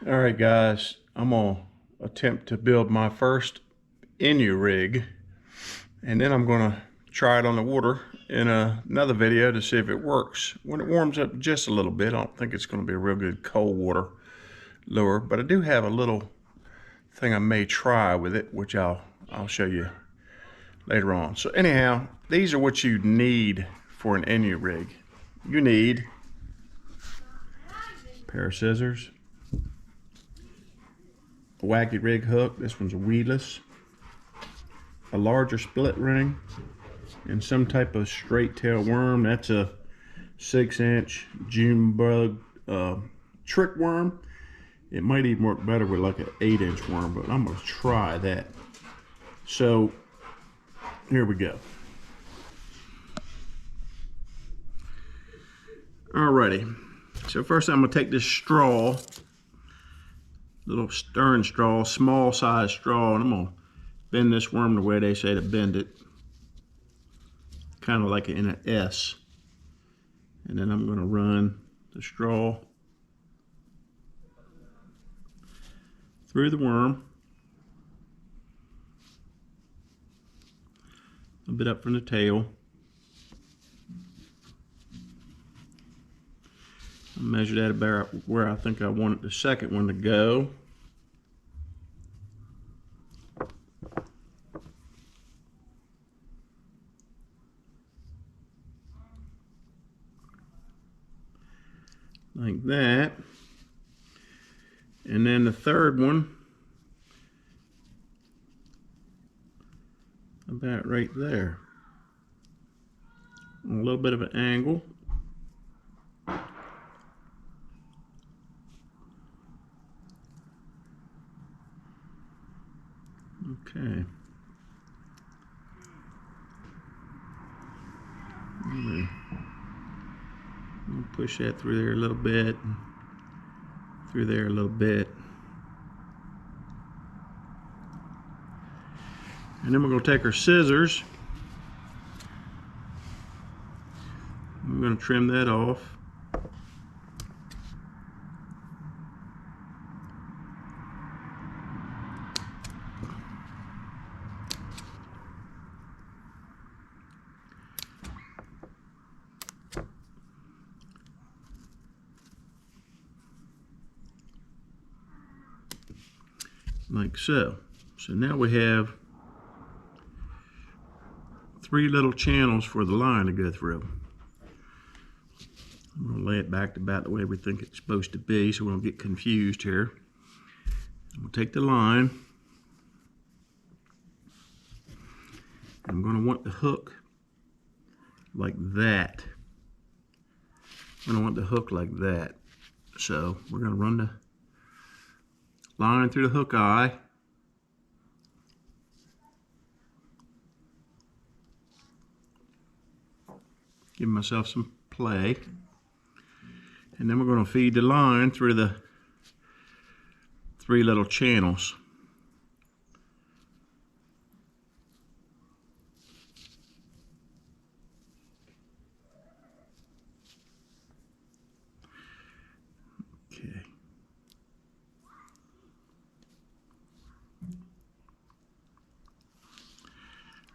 All right, guys, I'm gonna attempt to build my first Inurig, and then I'm gonna try it on the water in another video to see if it works. When it warms up just a little bit, I don't think it's gonna be a real good cold water lure, but I do have a little thing I may try with it, which I'll show you later on. So anyhow, these are what you need for an Inurig. You need a pair of scissors, a wacky rig hook. This one's a weedless, a larger split ring, and some type of straight tail worm. That's a 6-inch June bug trick worm. It might even work better with like an 8-inch worm, but I'm gonna try that. So here we go. Alrighty, so first I'm gonna take this straw, little stern straw, small size straw, and I'm gonna bend this worm the way they say to bend it, kind of like in an S. And then I'm gonna run the straw through the worm, a bit up from the tail. I'll measure that about where I think I want the second one to go. Like that. And then the third one, about right there. A little bit of an angle. Okay. I'll push that through there a little bit, through there a little bit. And then we're going to take our scissors. I'm going to trim that off. Like so. So now we have 3 little channels for the line to go through. I'm going to lay it back to about the way we think it's supposed to be so we don't get confused here. We'll take the line. I'm going to want the hook like that. I'm going to want the hook like that. So we're going to run the line through the hook eye. Give myself some play. And then we're going to feed the line through the 3 little channels. Okay.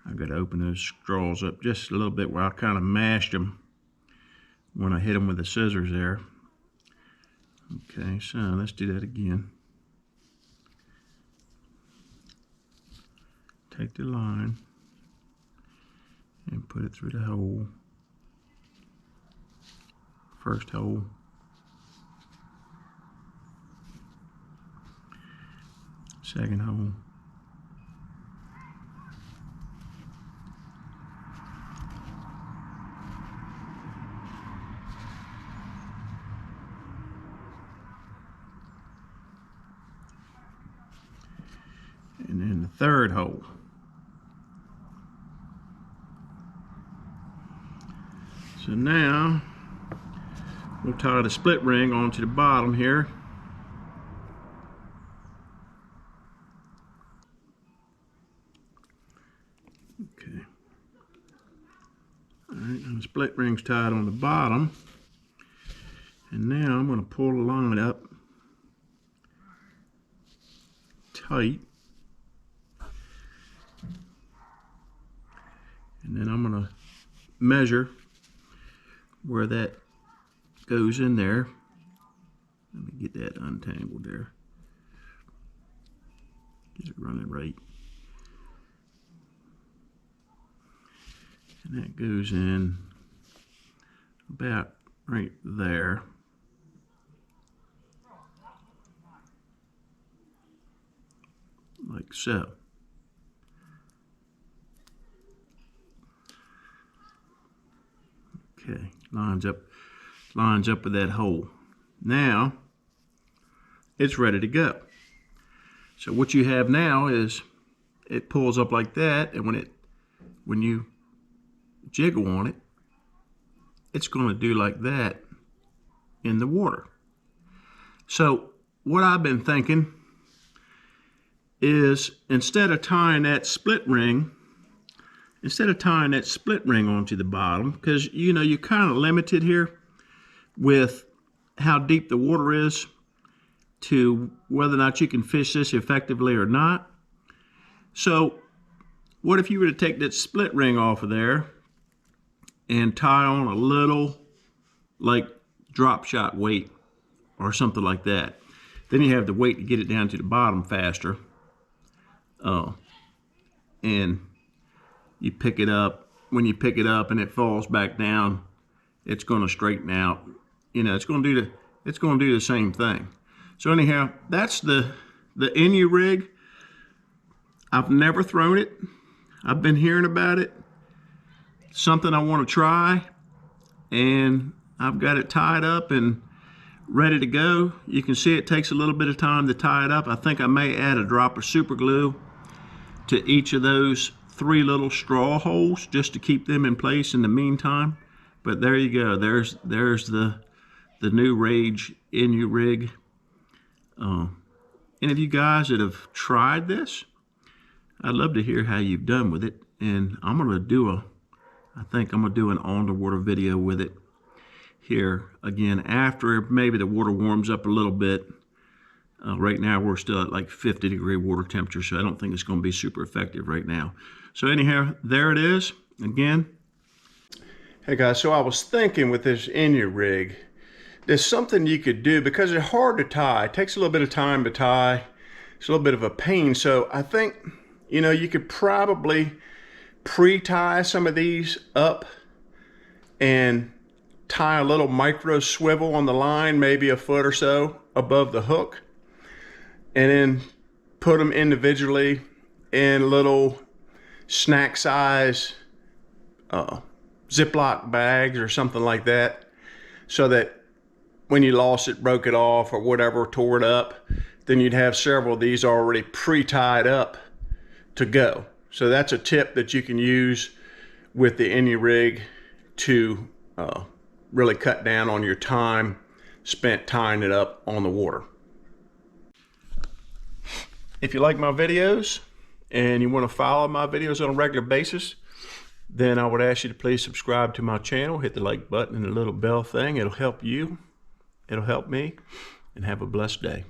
I've got to open those straws up just a little bit where I kind of mashed them when I hit them with the scissors there. Okay, so let's do that again. Take the line and put it through the hole. First hole. Second hole. And then the third hole. So now we'll tie the split ring onto the bottom here. Okay. All right, and the split ring's tied on the bottom. And now I'm going to pull the line up tight. And then I'm going to measure where that goes in there. Let me get that untangled there. Get it running right. And that goes in about right there. Like so. Okay, lines up with that hole. Now it's ready to go. So what you have now is it pulls up like that, and when you jiggle on it, it's going to do like that in the water. So what I've been thinking is instead of tying that split ring onto the bottom, because you know you're kind of limited here with how deep the water is to whether or not you can fish this effectively or not. So what if you were to take that split ring off of there and tie on a little like drop shot weight or something like that? Then you have the weight to get it down to the bottom faster. And you pick it up. When you pick it up and it falls back down, it's going to straighten out. You know, it's going to do the same thing. So anyhow, that's the Inurig. I've never thrown it. I've been hearing about it. Something I want to try, and I've got it tied up and ready to go. You can see it takes a little bit of time to tie it up. I think I may add a drop of super glue to each of those 3 little straw holes just to keep them in place in the meantime. But there you go. There's the new Rage Inurig. Any of you guys that have tried this, I'd love to hear how you've done with it. And I think I'm gonna do an underwater video with it here again after maybe the water warms up a little bit. Right now we're still at like 50-degree water temperature, so I don't think it's going to be super effective right now. So anyhow, there it is again. Hey guys, so I was thinking with this Inurig, there's something you could do because it's hard to tie. It takes a little bit of time to tie. It's a little bit of a pain. So I think, you know, you could probably pre-tie some of these up and tie a little micro swivel on the line, maybe a foot or so above the hook, and then put them individually in little snack size Ziploc bags or something like that, so that when you lost it, broke it off or whatever, tore it up, then you'd have several of these already pre-tied up to go. So that's a tip that you can use with the Inurig to really cut down on your time spent tying it up on the water. If you like my videos and you want to follow my videos on a regular basis, then I would ask you to please subscribe to my channel, hit the like button and the little bell thing. It'll help you, it'll help me, and have a blessed day.